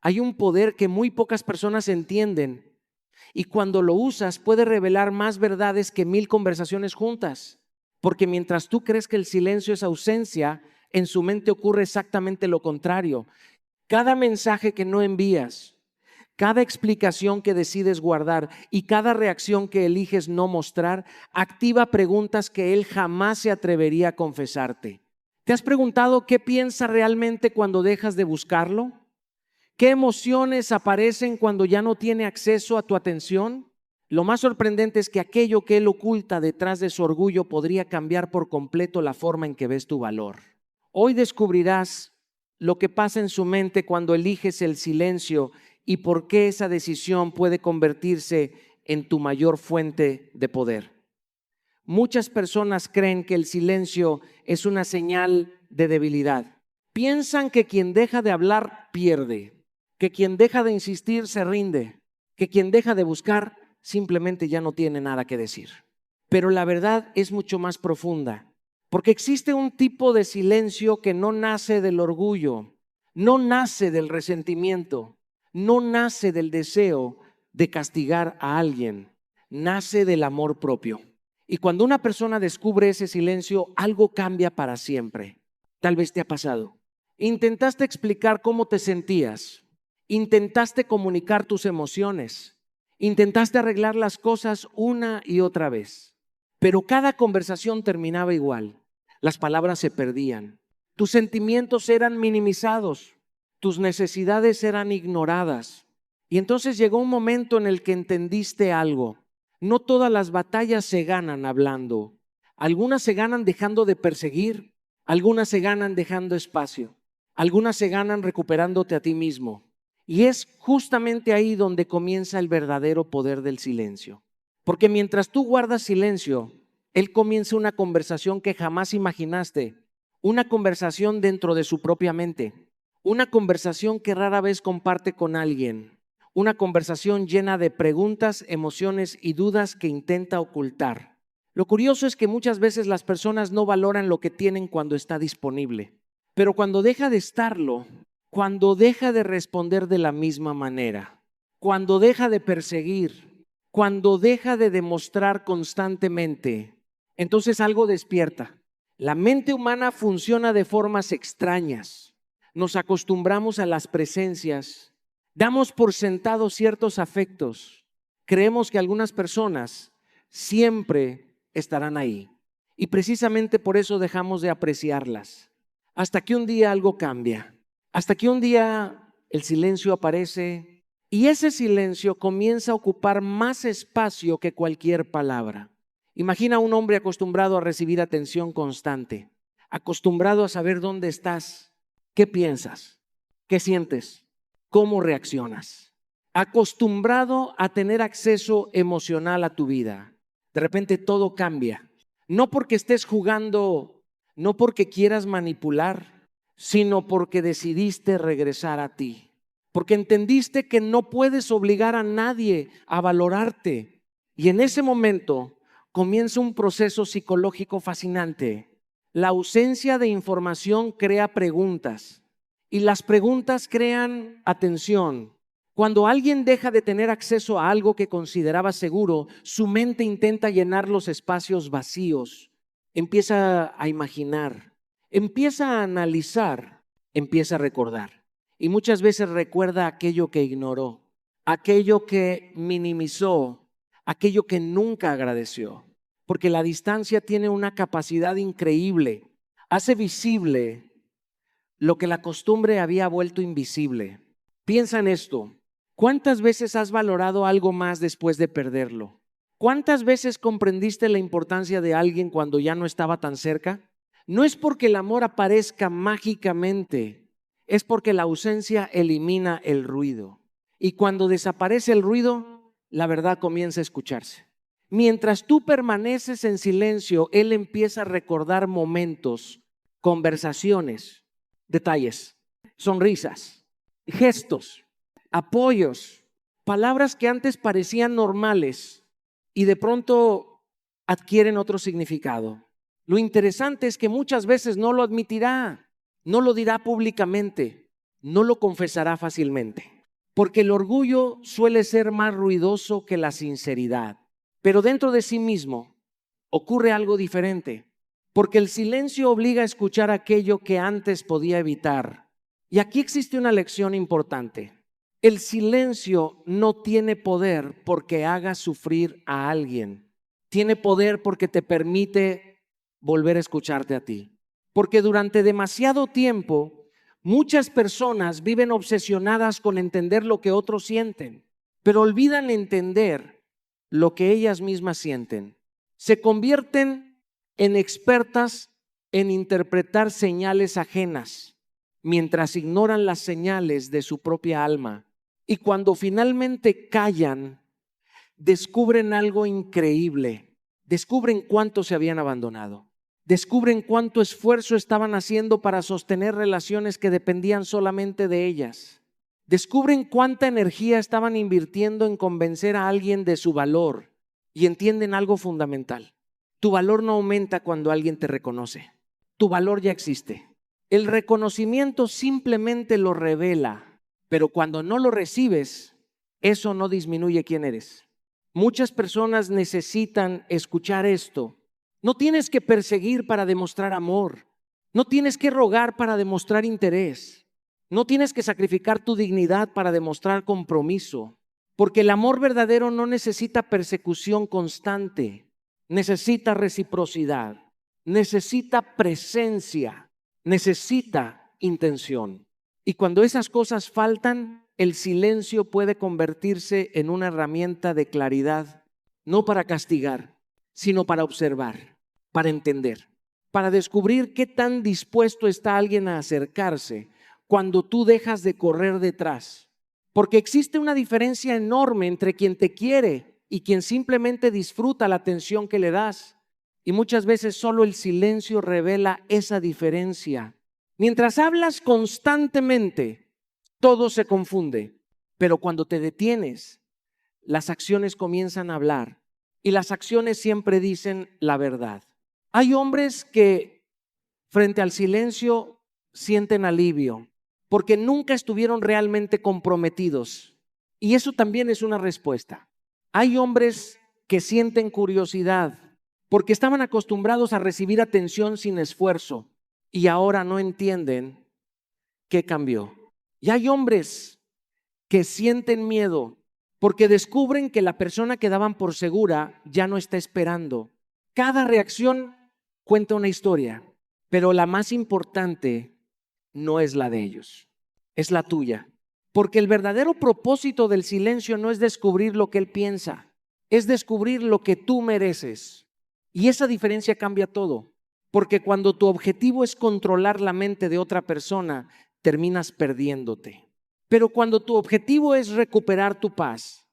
Hay un poder que muy pocas personas entienden y cuando lo usas puede revelar más verdades que 1000 conversaciones juntas. Porque mientras tú crees que el silencio es ausencia, en su mente ocurre exactamente lo contrario. Cada mensaje que no envías, cada explicación que decides guardar y cada reacción que eliges no mostrar, activa preguntas que él jamás se atrevería a confesarte. ¿Te has preguntado qué piensa realmente cuando dejas de buscarlo? ¿Qué emociones aparecen cuando ya no tiene acceso a tu atención? Lo más sorprendente es que aquello que él oculta detrás de su orgullo podría cambiar por completo la forma en que ves tu valor. Hoy descubrirás lo que pasa en su mente cuando eliges el silencio y por qué esa decisión puede convertirse en tu mayor fuente de poder. Muchas personas creen que el silencio es una señal de debilidad. Piensan que quien deja de hablar pierde, que quien deja de insistir se rinde, que quien deja de buscar simplemente ya no tiene nada que decir. Pero la verdad es mucho más profunda, porque existe un tipo de silencio que no nace del orgullo, no nace del resentimiento, no nace del deseo de castigar a alguien, nace del amor propio. Y cuando una persona descubre ese silencio, algo cambia para siempre. Tal vez te ha pasado. Intentaste explicar cómo te sentías, intentaste comunicar tus emociones, intentaste arreglar las cosas una y otra vez, pero cada conversación terminaba igual. Las palabras se perdían, tus sentimientos eran minimizados, tus necesidades eran ignoradas. Y entonces llegó un momento en el que entendiste algo. No todas las batallas se ganan hablando. Algunas se ganan dejando de perseguir, algunas se ganan dejando espacio, algunas se ganan recuperándote a ti mismo. Y es justamente ahí donde comienza el verdadero poder del silencio. Porque mientras tú guardas silencio, él comienza una conversación que jamás imaginaste, una conversación dentro de su propia mente, una conversación que rara vez comparte con alguien, una conversación llena de preguntas, emociones y dudas que intenta ocultar. Lo curioso es que muchas veces las personas no valoran lo que tienen cuando está disponible, pero cuando deja de estarlo, cuando deja de responder de la misma manera, cuando deja de perseguir, cuando deja de demostrar constantemente, entonces algo despierta. La mente humana funciona de formas extrañas. Nos acostumbramos a las presencias, damos por sentado ciertos afectos, creemos que algunas personas siempre estarán ahí y precisamente por eso dejamos de apreciarlas. Hasta que un día algo cambia, hasta que un día el silencio aparece y ese silencio comienza a ocupar más espacio que cualquier palabra. Imagina a un hombre acostumbrado a recibir atención constante, acostumbrado a saber dónde estás, qué piensas, qué sientes, cómo reaccionas, acostumbrado a tener acceso emocional a tu vida. De repente todo cambia, no porque estés jugando, no porque quieras manipular, sino porque decidiste regresar a ti, porque entendiste que no puedes obligar a nadie a valorarte. Y en ese momento comienza un proceso psicológico fascinante. La ausencia de información crea preguntas y las preguntas crean atención. Cuando alguien deja de tener acceso a algo que consideraba seguro, su mente intenta llenar los espacios vacíos. Empieza a imaginar, empieza a analizar, empieza a recordar. Y muchas veces recuerda aquello que ignoró, aquello que minimizó, aquello que nunca agradeció. Porque la distancia tiene una capacidad increíble. Hace visible lo que la costumbre había vuelto invisible. Piensa en esto. ¿Cuántas veces has valorado algo más después de perderlo? ¿Cuántas veces comprendiste la importancia de alguien cuando ya no estaba tan cerca? No es porque el amor aparezca mágicamente, es porque la ausencia elimina el ruido. Y cuando desaparece el ruido, la verdad comienza a escucharse. Mientras tú permaneces en silencio, él empieza a recordar momentos, conversaciones, detalles, sonrisas, gestos, apoyos, palabras que antes parecían normales y de pronto adquieren otro significado. Lo interesante es que muchas veces no lo admitirá, no lo dirá públicamente, no lo confesará fácilmente, porque el orgullo suele ser más ruidoso que la sinceridad. Pero dentro de sí mismo ocurre algo diferente, porque el silencio obliga a escuchar aquello que antes podía evitar. Y aquí existe una lección importante. El silencio no tiene poder porque haga sufrir a alguien. Tiene poder porque te permite volver a escucharte a ti. Porque durante demasiado tiempo, muchas personas viven obsesionadas con entender lo que otros sienten, pero olvidan entender lo que ellas mismas sienten. Se convierten en expertas en interpretar señales ajenas, mientras ignoran las señales de su propia alma. Y cuando finalmente callan, descubren algo increíble. Descubren cuánto se habían abandonado. Descubren cuánto esfuerzo estaban haciendo para sostener relaciones que dependían solamente de ellas. Descubren cuánta energía estaban invirtiendo en convencer a alguien de su valor y entienden algo fundamental. Tu valor no aumenta cuando alguien te reconoce. Tu valor ya existe. El reconocimiento simplemente lo revela, pero cuando no lo recibes, eso no disminuye quién eres. Muchas personas necesitan escuchar esto. No tienes que perseguir para demostrar amor. No tienes que rogar para demostrar interés. No tienes que sacrificar tu dignidad para demostrar compromiso. Porque el amor verdadero no necesita persecución constante. Necesita reciprocidad. Necesita presencia. Necesita intención. Y cuando esas cosas faltan, el silencio puede convertirse en una herramienta de claridad, no para castigar, sino para observar, para entender, para descubrir qué tan dispuesto está alguien a acercarse cuando tú dejas de correr detrás. Porque existe una diferencia enorme entre quien te quiere y quien simplemente disfruta la atención que le das. Y muchas veces solo el silencio revela esa diferencia. Mientras hablas constantemente, todo se confunde, pero cuando te detienes, las acciones comienzan a hablar y las acciones siempre dicen la verdad. Hay hombres que frente al silencio sienten alivio porque nunca estuvieron realmente comprometidos y eso también es una respuesta. Hay hombres que sienten curiosidad porque estaban acostumbrados a recibir atención sin esfuerzo y ahora no entienden qué cambió. Y hay hombres que sienten miedo porque descubren que la persona que daban por segura ya no está esperando. Cada reacción cuenta una historia, pero la más importante no es la de ellos, es la tuya. Porque el verdadero propósito del silencio no es descubrir lo que él piensa, es descubrir lo que tú mereces. Y esa diferencia cambia todo. Porque cuando tu objetivo es controlar la mente de otra persona, terminas perdiéndote. Pero cuando tu objetivo es recuperar tu paz,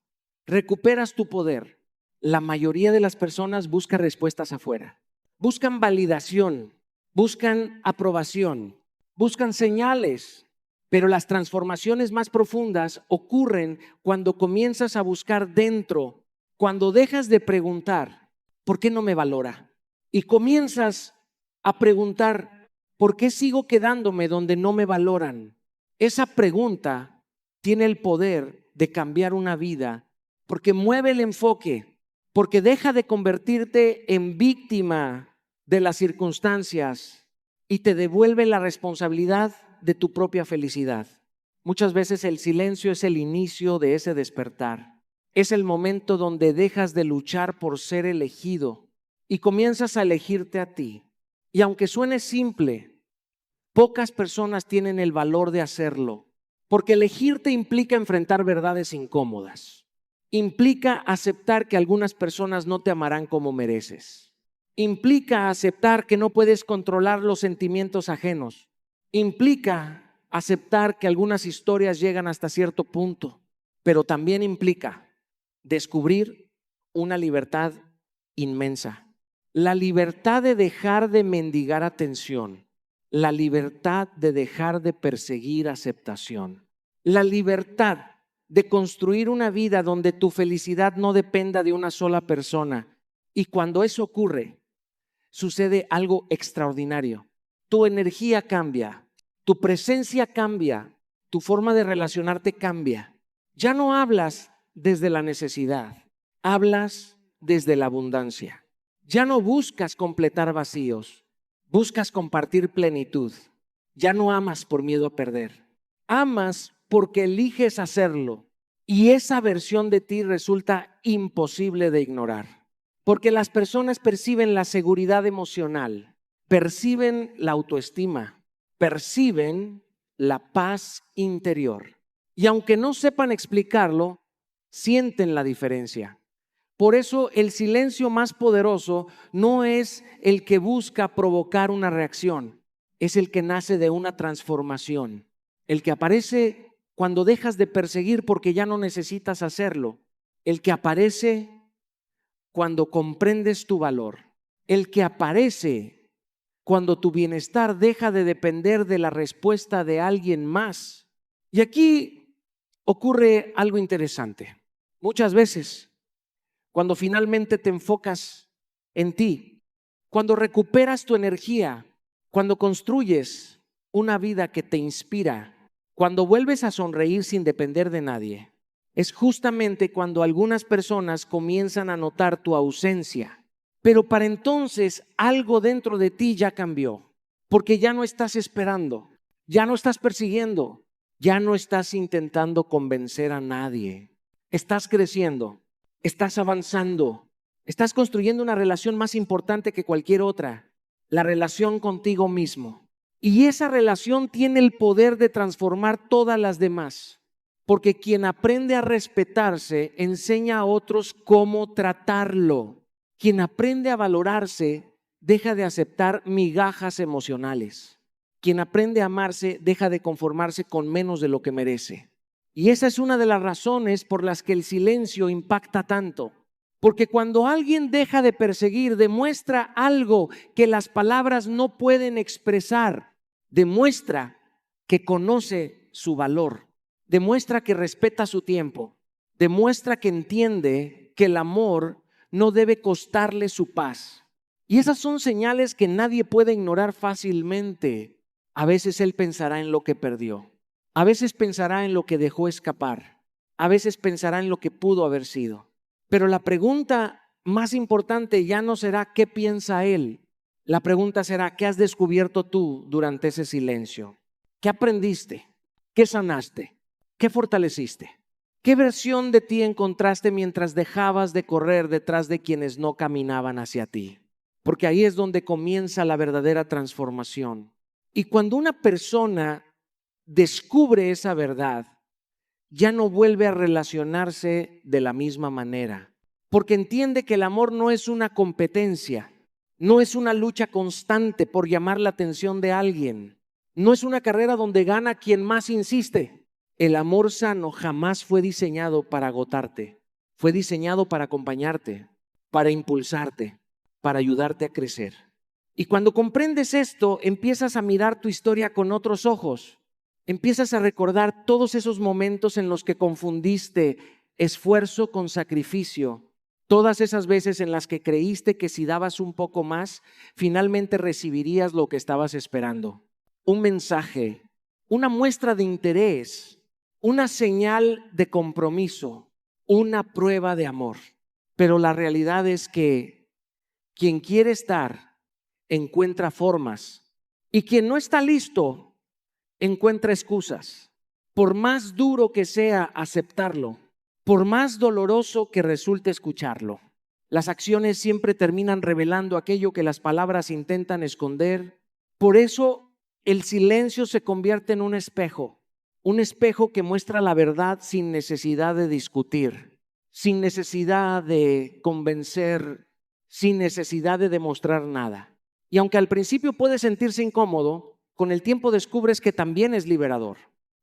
recuperas tu poder, la mayoría de las personas buscan respuestas afuera. Buscan validación, buscan aprobación, buscan señales. Pero las transformaciones más profundas ocurren cuando comienzas a buscar dentro, cuando dejas de preguntar, ¿por qué no me valora? Y comienzas a preguntar, ¿por qué sigo quedándome donde no me valoran? Esa pregunta tiene el poder de cambiar una vida porque mueve el enfoque, porque deja de convertirte en víctima de las circunstancias y te devuelve la responsabilidad de tu propia felicidad. Muchas veces el silencio es el inicio de ese despertar. Es el momento donde dejas de luchar por ser elegido y comienzas a elegirte a ti. Y aunque suene simple, pocas personas tienen el valor de hacerlo, porque elegirte implica enfrentar verdades incómodas. Implica aceptar que algunas personas no te amarán como mereces. Implica aceptar que no puedes controlar los sentimientos ajenos. Implica aceptar que algunas historias llegan hasta cierto punto, pero también implica descubrir una libertad inmensa. La libertad de dejar de mendigar atención, la libertad de dejar de perseguir aceptación, la libertad de construir una vida donde tu felicidad no dependa de una sola persona. Y cuando eso ocurre, sucede algo extraordinario. Tu energía cambia, tu presencia cambia, tu forma de relacionarte cambia. Ya no hablas desde la necesidad, hablas desde la abundancia. Ya no buscas completar vacíos, buscas compartir plenitud. Ya no amas por miedo a perder, amas porque eliges hacerlo, y esa versión de ti resulta imposible de ignorar, porque las personas perciben la seguridad emocional, perciben la autoestima, perciben la paz interior, y aunque no sepan explicarlo, sienten la diferencia. Por eso el silencio más poderoso no es el que busca provocar una reacción, es el que nace de una transformación, el que aparece cuando dejas de perseguir porque ya no necesitas hacerlo, el que aparece cuando comprendes tu valor, el que aparece cuando tu bienestar deja de depender de la respuesta de alguien más. Y aquí ocurre algo interesante. Muchas veces, cuando finalmente te enfocas en ti, cuando recuperas tu energía, cuando construyes una vida que te inspira, cuando vuelves a sonreír sin depender de nadie, es justamente cuando algunas personas comienzan a notar tu ausencia. Pero para entonces algo dentro de ti ya cambió, porque ya no estás esperando, ya no estás persiguiendo, ya no estás intentando convencer a nadie. Estás creciendo, estás avanzando, estás construyendo una relación más importante que cualquier otra, la relación contigo mismo. Y esa relación tiene el poder de transformar todas las demás, porque quien aprende a respetarse enseña a otros cómo tratarlo. Quien aprende a valorarse deja de aceptar migajas emocionales. Quien aprende a amarse deja de conformarse con menos de lo que merece. Y esa es una de las razones por las que el silencio impacta tanto. Porque cuando alguien deja de perseguir, demuestra algo que las palabras no pueden expresar. Demuestra que conoce su valor. Demuestra que respeta su tiempo. Demuestra que entiende que el amor no debe costarle su paz. Y esas son señales que nadie puede ignorar fácilmente. A veces él pensará en lo que perdió. A veces pensará en lo que dejó escapar. A veces pensará en lo que pudo haber sido. Pero la pregunta más importante ya no será qué piensa él. La pregunta será qué has descubierto tú durante ese silencio. ¿Qué aprendiste? ¿Qué sanaste? ¿Qué fortaleciste? ¿Qué versión de ti encontraste mientras dejabas de correr detrás de quienes no caminaban hacia ti? Porque ahí es donde comienza la verdadera transformación. Y cuando una persona descubre esa verdad, ya no vuelve a relacionarse de la misma manera, porque entiende que el amor no es una competencia, no es una lucha constante por llamar la atención de alguien, no es una carrera donde gana quien más insiste. El amor sano jamás fue diseñado para agotarte, fue diseñado para acompañarte, para impulsarte, para ayudarte a crecer. Y cuando comprendes esto, empiezas a mirar tu historia con otros ojos. Empiezas a recordar todos esos momentos en los que confundiste esfuerzo con sacrificio. Todas esas veces en las que creíste que si dabas un poco más, finalmente recibirías lo que estabas esperando. Un mensaje, una muestra de interés, una señal de compromiso, una prueba de amor. Pero la realidad es que quien quiere estar encuentra formas, y quien no está listo encuentra excusas. Por más duro que sea aceptarlo, por más doloroso que resulte escucharlo, las acciones siempre terminan revelando aquello que las palabras intentan esconder. Por eso el silencio se convierte en un espejo que muestra la verdad sin necesidad de discutir, sin necesidad de convencer, sin necesidad de demostrar nada. Y aunque al principio puede sentirse incómodo, con el tiempo descubres que también es liberador.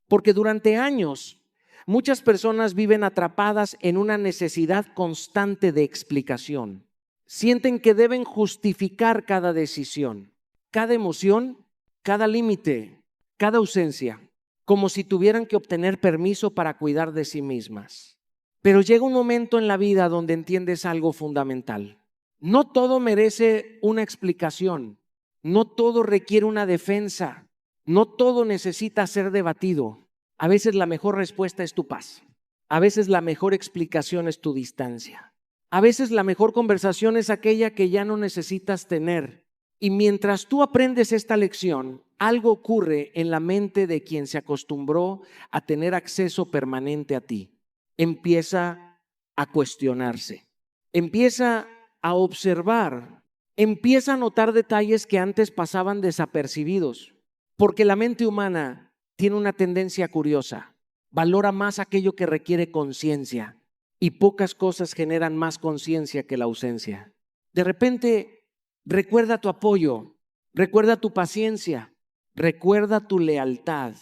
Porque durante años muchas personas viven atrapadas en una necesidad constante de explicación. Sienten que deben justificar cada decisión, cada emoción, cada límite, cada ausencia, como si tuvieran que obtener permiso para cuidar de sí mismas. Pero llega un momento en la vida donde entiendes algo fundamental. No todo merece una explicación, no todo requiere una defensa, no todo necesita ser debatido. A veces la mejor respuesta es tu paz. A veces la mejor explicación es tu distancia. A veces la mejor conversación es aquella que ya no necesitas tener. Y mientras tú aprendes esta lección, algo ocurre en la mente de quien se acostumbró a tener acceso permanente a ti. Empieza a cuestionarse, empieza a observar, empieza a notar detalles que antes pasaban desapercibidos, porque la mente humana tiene una tendencia curiosa, valora más aquello que requiere conciencia y pocas cosas generan más conciencia que la ausencia. De repente, recuerda tu apoyo, recuerda tu paciencia, recuerda tu lealtad,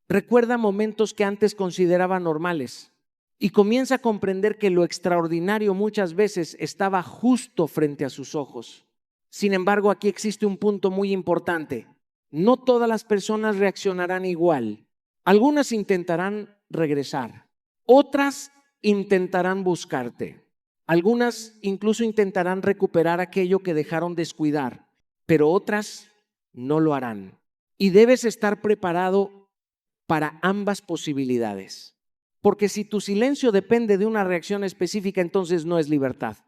recuerda momentos que antes consideraba normales. Y comienza a comprender que lo extraordinario muchas veces estaba justo frente a sus ojos. Sin embargo, aquí existe un punto muy importante. No todas las personas reaccionarán igual. Algunas intentarán regresar. Otras intentarán buscarte. Algunas incluso intentarán recuperar aquello que dejaron descuidar. Pero otras no lo harán. Y debes estar preparado para ambas posibilidades. Porque si tu silencio depende de una reacción específica, entonces no es libertad.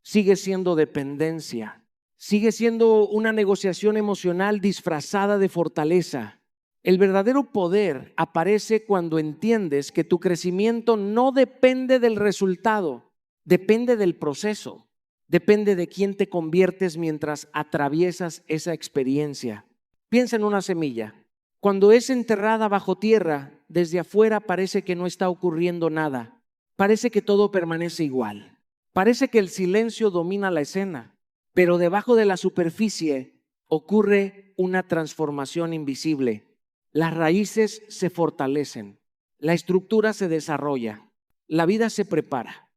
Sigue siendo dependencia. Sigue siendo una negociación emocional disfrazada de fortaleza. El verdadero poder aparece cuando entiendes que tu crecimiento no depende del resultado, depende del proceso, depende de quién te conviertes mientras atraviesas esa experiencia. Piensa en una semilla. Cuando es enterrada bajo tierra, desde afuera parece que no está ocurriendo nada. Parece que todo permanece igual. Parece que el silencio domina la escena, pero debajo de la superficie ocurre una transformación invisible. Las raíces se fortalecen, la estructura se desarrolla, la vida se prepara.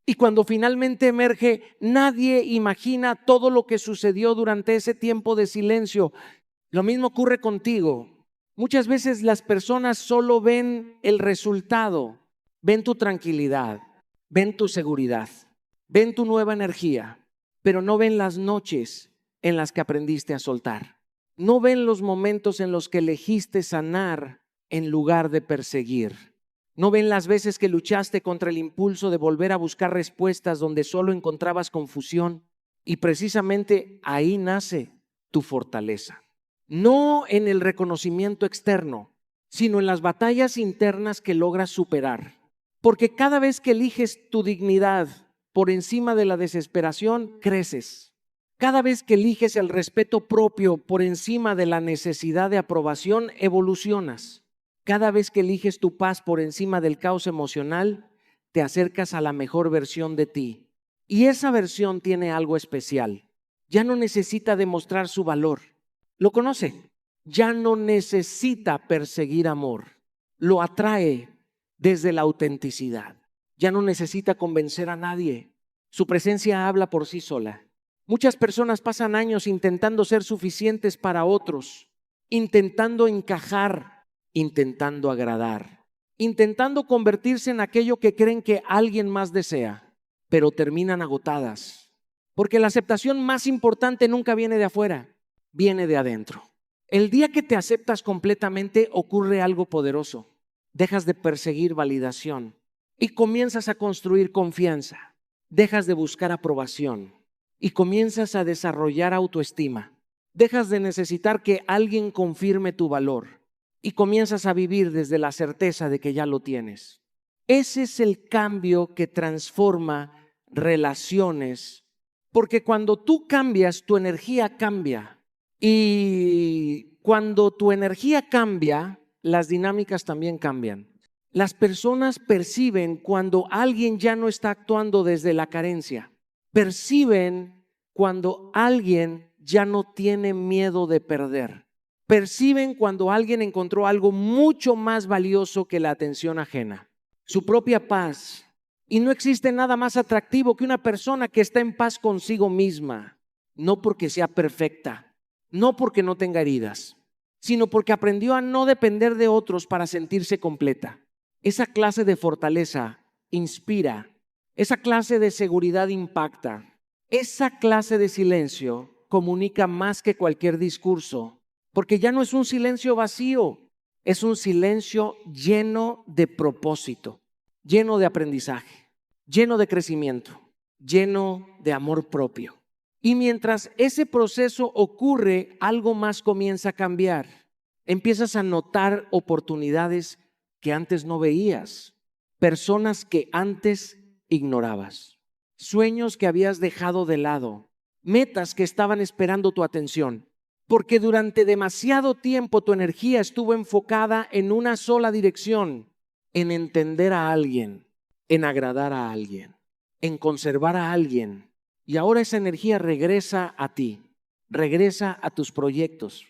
Y cuando finalmente emerge, nadie imagina todo lo que sucedió durante ese tiempo de silencio. Lo mismo ocurre contigo. Muchas veces las personas solo ven el resultado, ven tu tranquilidad, ven tu seguridad, ven tu nueva energía, pero no ven las noches en las que aprendiste a soltar. No ven los momentos en los que elegiste sanar en lugar de perseguir. No ven las veces que luchaste contra el impulso de volver a buscar respuestas donde solo encontrabas confusión. Y precisamente ahí nace tu fortaleza. No en el reconocimiento externo, sino en las batallas internas que logras superar. Porque cada vez que eliges tu dignidad por encima de la desesperación, creces. Cada vez que eliges el respeto propio por encima de la necesidad de aprobación, evolucionas. Cada vez que eliges tu paz por encima del caos emocional, te acercas a la mejor versión de ti. Y esa versión tiene algo especial. Ya no necesita demostrar su valor. Lo conoce, ya no necesita perseguir amor, lo atrae desde la autenticidad, ya no necesita convencer a nadie, su presencia habla por sí sola. Muchas personas pasan años intentando ser suficientes para otros, intentando encajar, intentando agradar, intentando convertirse en aquello que creen que alguien más desea, pero terminan agotadas, porque la aceptación más importante nunca viene de afuera. Viene de adentro. El día que te aceptas completamente ocurre algo poderoso. Dejas de perseguir validación y comienzas a construir confianza. Dejas de buscar aprobación y comienzas a desarrollar autoestima. Dejas de necesitar que alguien confirme tu valor y comienzas a vivir desde la certeza de que ya lo tienes. Ese es el cambio que transforma relaciones, porque cuando tú cambias, tu energía cambia. Y cuando tu energía cambia, las dinámicas también cambian. Las personas perciben cuando alguien ya no está actuando desde la carencia. Perciben cuando alguien ya no tiene miedo de perder. Perciben cuando alguien encontró algo mucho más valioso que la atención ajena, su propia paz. Y no existe nada más atractivo que una persona que está en paz consigo misma, no porque sea perfecta, no porque no tenga heridas, sino porque aprendió a no depender de otros para sentirse completa. Esa clase de fortaleza inspira, esa clase de seguridad impacta, esa clase de silencio comunica más que cualquier discurso, porque ya no es un silencio vacío, Es un silencio lleno de propósito, lleno de aprendizaje, lleno de crecimiento, lleno de amor propio. Y mientras ese proceso ocurre, algo más comienza a cambiar. Empiezas a notar oportunidades que antes no veías, personas que antes ignorabas, sueños que habías dejado de lado, metas que estaban esperando tu atención, porque durante demasiado tiempo tu energía estuvo enfocada en una sola dirección, en entender a alguien, en agradar a alguien, en conservar a alguien. Y ahora esa energía regresa a ti, regresa a tus proyectos,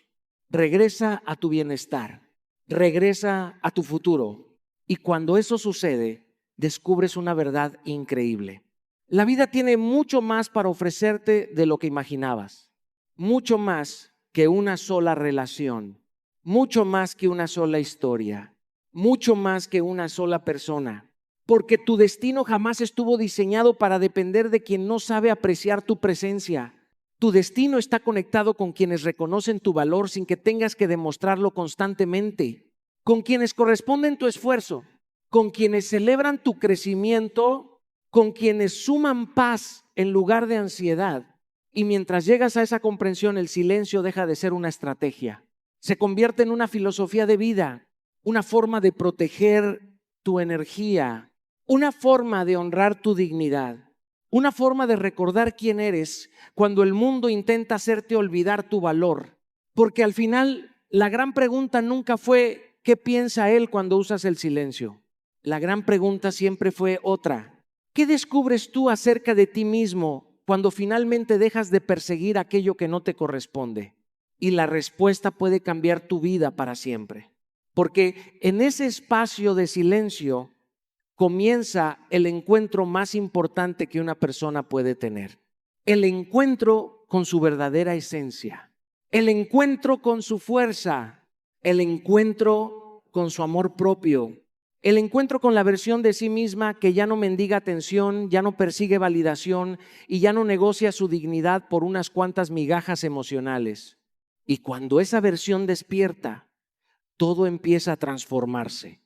regresa a tu bienestar, regresa a tu futuro. Y cuando eso sucede, descubres una verdad increíble. La vida tiene mucho más para ofrecerte de lo que imaginabas, mucho más que una sola relación, mucho más que una sola historia, mucho más que una sola persona. Porque tu destino jamás estuvo diseñado para depender de quien no sabe apreciar tu presencia. Tu destino está conectado con quienes reconocen tu valor sin que tengas que demostrarlo constantemente, con quienes corresponden tu esfuerzo, con quienes celebran tu crecimiento, con quienes suman paz en lugar de ansiedad. Y mientras llegas a esa comprensión, el silencio deja de ser una estrategia. Se convierte en una filosofía de vida, una forma de proteger tu energía, una forma de honrar tu dignidad, una forma de recordar quién eres cuando el mundo intenta hacerte olvidar tu valor. Porque al final la gran pregunta nunca fue ¿qué piensa él cuando usas el silencio? La gran pregunta siempre fue otra. ¿Qué descubres tú acerca de ti mismo cuando finalmente dejas de perseguir aquello que no te corresponde? Y la respuesta puede cambiar tu vida para siempre. Porque en ese espacio de silencio comienza el encuentro más importante que una persona puede tener. El encuentro con su verdadera esencia, el encuentro con su fuerza, el encuentro con su amor propio, el encuentro con la versión de sí misma que ya no mendiga atención, ya no persigue validación y ya no negocia su dignidad por unas cuantas migajas emocionales. Y cuando esa versión despierta, todo empieza a transformarse.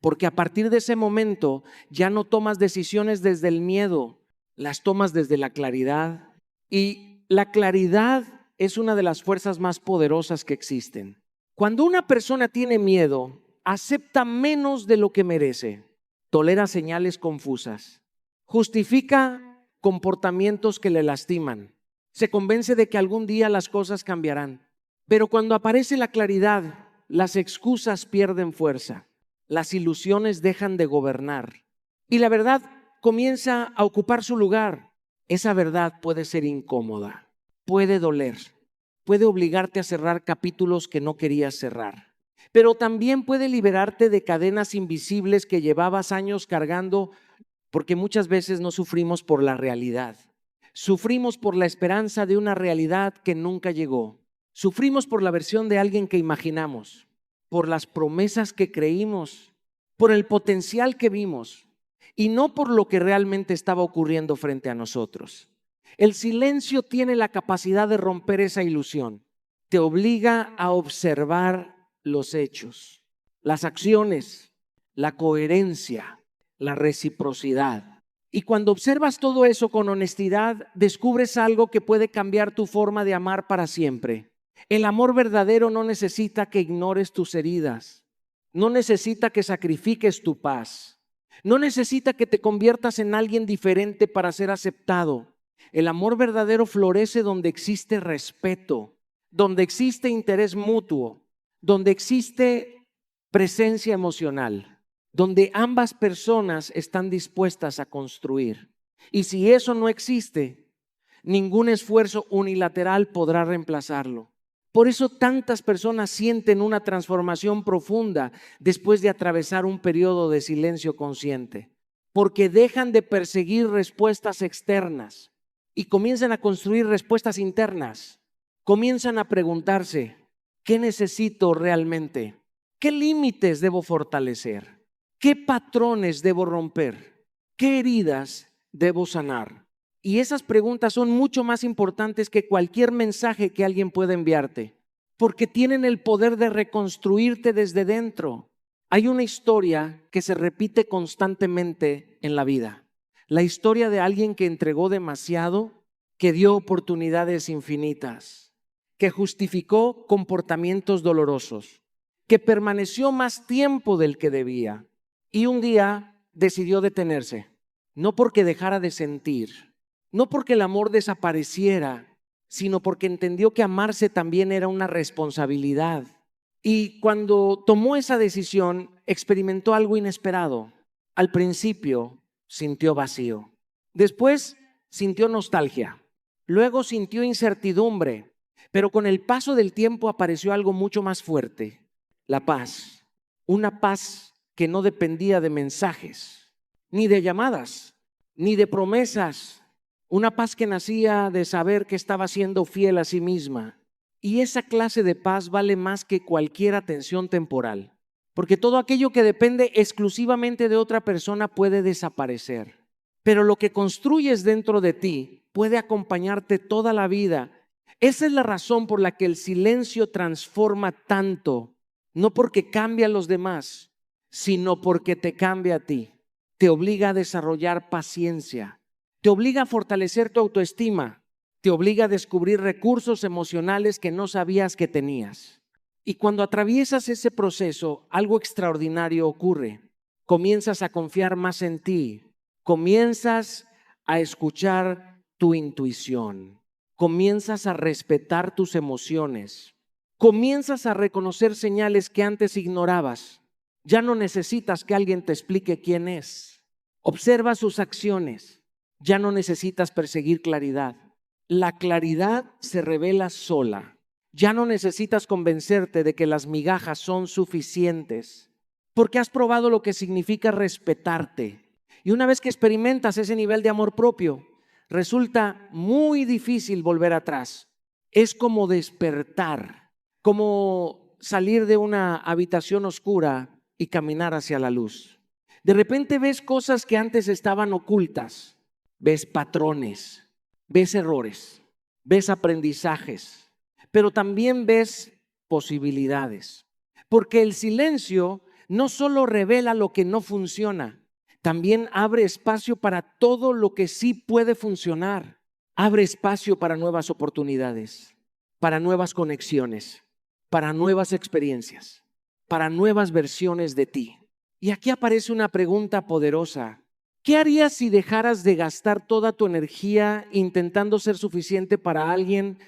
Porque a partir de ese momento ya no tomas decisiones desde el miedo, las tomas desde la claridad. Y la claridad es una de las fuerzas más poderosas que existen. Cuando una persona tiene miedo, acepta menos de lo que merece, tolera señales confusas, justifica comportamientos que le lastiman, se convence de que algún día las cosas cambiarán. Pero cuando aparece la claridad, las excusas pierden fuerza. Las ilusiones dejan de gobernar y la verdad comienza a ocupar su lugar. Esa verdad puede ser incómoda, puede doler, puede obligarte a cerrar capítulos que no querías cerrar, pero también puede liberarte de cadenas invisibles que llevabas años cargando, porque muchas veces no sufrimos por la realidad. Sufrimos por la esperanza de una realidad que nunca llegó. Sufrimos por la versión de alguien que imaginamos, por las promesas que creímos, por el potencial que vimos y no por lo que realmente estaba ocurriendo frente a nosotros. El silencio tiene la capacidad de romper esa ilusión. Te obliga a observar los hechos, las acciones, la coherencia, la reciprocidad. Y cuando observas todo eso con honestidad, descubres algo que puede cambiar tu forma de amar para siempre. El amor verdadero no necesita que ignores tus heridas, no necesita que sacrifiques tu paz, no necesita que te conviertas en alguien diferente para ser aceptado. El amor verdadero florece donde existe respeto, donde existe interés mutuo, donde existe presencia emocional, donde ambas personas están dispuestas a construir. Y si eso no existe, ningún esfuerzo unilateral podrá reemplazarlo. Por eso tantas personas sienten una transformación profunda después de atravesar un periodo de silencio consciente, porque dejan de perseguir respuestas externas y comienzan a construir respuestas internas. Comienzan a preguntarse, ¿qué necesito realmente? ¿Qué límites debo fortalecer? ¿Qué patrones debo romper? ¿Qué heridas debo sanar? Y esas preguntas son mucho más importantes que cualquier mensaje que alguien pueda enviarte, porque tienen el poder de reconstruirte desde dentro. Hay una historia que se repite constantemente en la vida. La historia de alguien que entregó demasiado, que dio oportunidades infinitas, que justificó comportamientos dolorosos, que permaneció más tiempo del que debía y un día decidió detenerse. No porque dejara de sentir, no porque el amor desapareciera, sino porque entendió que amarse también era una responsabilidad. Y cuando tomó esa decisión, experimentó algo inesperado. Al principio sintió vacío, después sintió nostalgia, luego sintió incertidumbre, pero con el paso del tiempo apareció algo mucho más fuerte: la paz. Una paz que no dependía de mensajes, ni de llamadas, ni de promesas. Una paz que nacía de saber que estaba siendo fiel a sí misma. Y esa clase de paz vale más que cualquier atención temporal, porque todo aquello que depende exclusivamente de otra persona puede desaparecer. Pero lo que construyes dentro de ti puede acompañarte toda la vida. Esa es la razón por la que el silencio transforma tanto, no porque cambia a los demás, sino porque te cambia a ti. Te obliga a desarrollar paciencia, te obliga a fortalecer tu autoestima, te obliga a descubrir recursos emocionales que no sabías que tenías. Y cuando atraviesas ese proceso, algo extraordinario ocurre. Comienzas a confiar más en ti, comienzas a escuchar tu intuición, comienzas a respetar tus emociones, comienzas a reconocer señales que antes ignorabas. Ya no necesitas que alguien te explique quién es. Observa sus acciones. Ya no necesitas perseguir claridad. La claridad se revela sola. Ya no necesitas convencerte de que las migajas son suficientes, porque has probado lo que significa respetarte. Y una vez que experimentas ese nivel de amor propio, resulta muy difícil volver atrás. Es como despertar, como salir de una habitación oscura y caminar hacia la luz. De repente ves cosas que antes estaban ocultas. Ves patrones, ves errores, ves aprendizajes, pero también ves posibilidades. Porque el silencio no solo revela lo que no funciona, también abre espacio para todo lo que sí puede funcionar. Abre espacio para nuevas oportunidades, para nuevas conexiones, para nuevas experiencias, para nuevas versiones de ti. Y aquí aparece una pregunta poderosa. ¿Qué harías si dejaras de gastar toda tu energía intentando ser suficiente para alguien?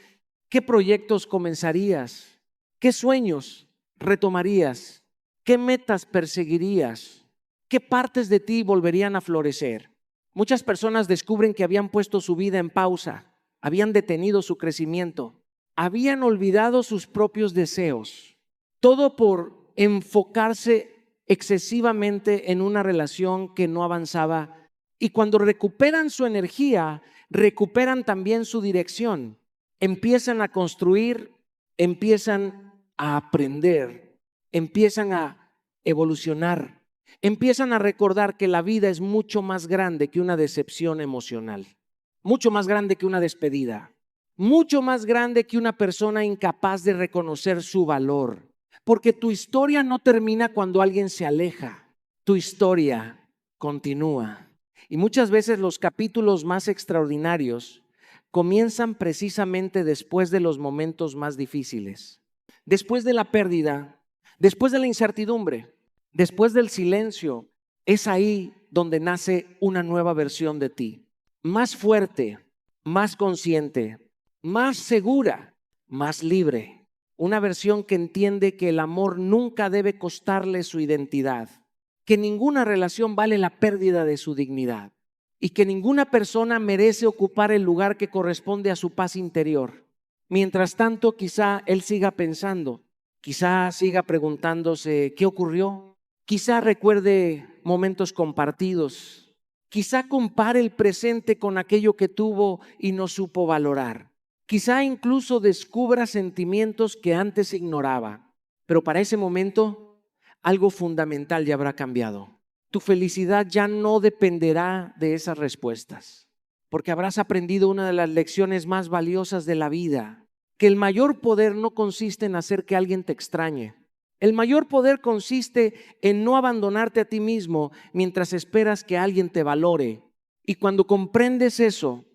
¿Qué proyectos comenzarías? ¿Qué sueños retomarías? ¿Qué metas perseguirías? ¿Qué partes de ti volverían a florecer? Muchas personas descubren que habían puesto su vida en pausa, habían detenido su crecimiento, habían olvidado sus propios deseos, todo por enfocarse excesivamente en una relación que no avanzaba. Y cuando recuperan su energía, recuperan también su dirección. Empiezan a construir, empiezan a aprender, empiezan a evolucionar, empiezan a recordar que la vida es mucho más grande que una decepción emocional, mucho más grande que una despedida, mucho más grande que una persona incapaz de reconocer su valor. Porque tu historia no termina cuando alguien se aleja, tu historia continúa. Y muchas veces los capítulos más extraordinarios comienzan precisamente después de los momentos más difíciles, después de la pérdida, después de la incertidumbre, después del silencio. Es ahí donde nace una nueva versión de ti, más fuerte, más consciente, más segura, más libre. Una versión que entiende que el amor nunca debe costarle su identidad, que ninguna relación vale la pérdida de su dignidad y que ninguna persona merece ocupar el lugar que corresponde a su paz interior. Mientras tanto, quizá él siga pensando, quizá siga preguntándose qué ocurrió, quizá recuerde momentos compartidos, quizá compare el presente con aquello que tuvo y no supo valorar. Quizá incluso descubra sentimientos que antes ignoraba, pero para ese momento algo fundamental ya habrá cambiado. Tu felicidad ya no dependerá de esas respuestas, porque habrás aprendido una de las lecciones más valiosas de la vida, que el mayor poder no consiste en hacer que alguien te extrañe. El mayor poder consiste en no abandonarte a ti mismo mientras esperas que alguien te valore. Y cuando comprendes eso,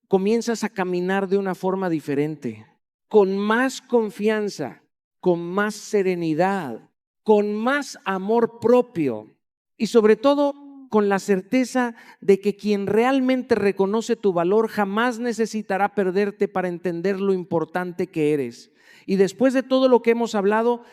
comienzas a caminar de una forma diferente, con más confianza, con más serenidad, con más amor propio y sobre todo con la certeza de que quien realmente reconoce tu valor jamás necesitará perderte para entender lo importante que eres. Y después de todo lo que hemos hablado,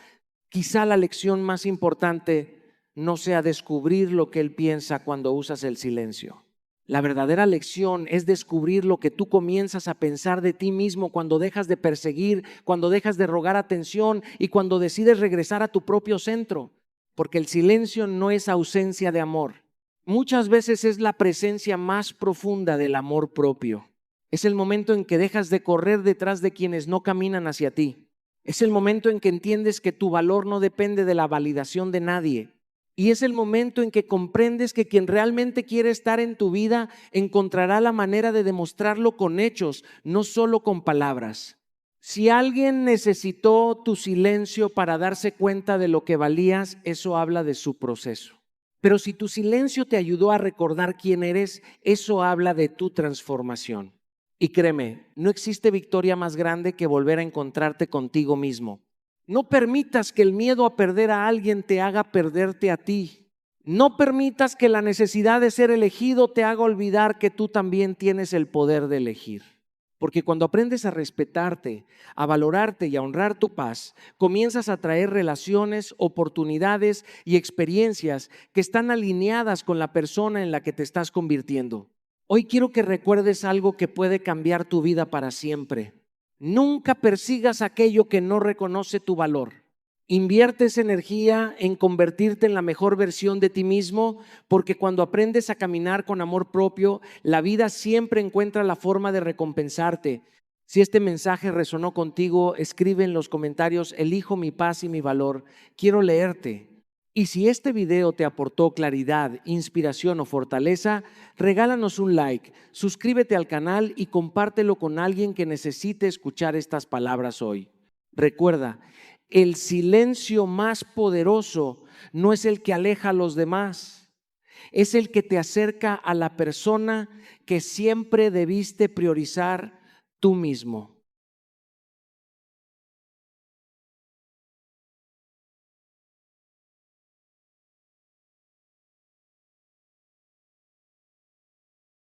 quizá la lección más importante no sea descubrir lo que él piensa cuando usas el silencio. La verdadera lección es descubrir lo que tú comienzas a pensar de ti mismo cuando dejas de perseguir, cuando dejas de rogar atención y cuando decides regresar a tu propio centro. Porque el silencio no es ausencia de amor. Muchas veces es la presencia más profunda del amor propio. Es el momento en que dejas de correr detrás de quienes no caminan hacia ti. Es el momento en que entiendes que tu valor no depende de la validación de nadie. Y es el momento en que comprendes que quien realmente quiere estar en tu vida encontrará la manera de demostrarlo con hechos, no solo con palabras. Si alguien necesitó tu silencio para darse cuenta de lo que valías, eso habla de su proceso. Pero si tu silencio te ayudó a recordar quién eres, eso habla de tu transformación. Y créeme, no existe victoria más grande que volver a encontrarte contigo mismo. No permitas que el miedo a perder a alguien te haga perderte a ti. No permitas que la necesidad de ser elegido te haga olvidar que tú también tienes el poder de elegir. Porque cuando aprendes a respetarte, a valorarte y a honrar tu paz, comienzas a traer relaciones, oportunidades y experiencias que están alineadas con la persona en la que te estás convirtiendo. Hoy quiero que recuerdes algo que puede cambiar tu vida para siempre. Nunca persigas aquello que no reconoce tu valor. Invierte esa energía en convertirte en la mejor versión de ti mismo, porque cuando aprendes a caminar con amor propio, la vida siempre encuentra la forma de recompensarte. Si este mensaje resonó contigo, escribe en los comentarios: elijo mi paz y mi valor. Quiero leerte. Y si este video te aportó claridad, inspiración o fortaleza, regálanos un like, suscríbete al canal y compártelo con alguien que necesite escuchar estas palabras hoy. Recuerda, el silencio más poderoso no es el que aleja a los demás, es el que te acerca a la persona que siempre debiste priorizar tú mismo.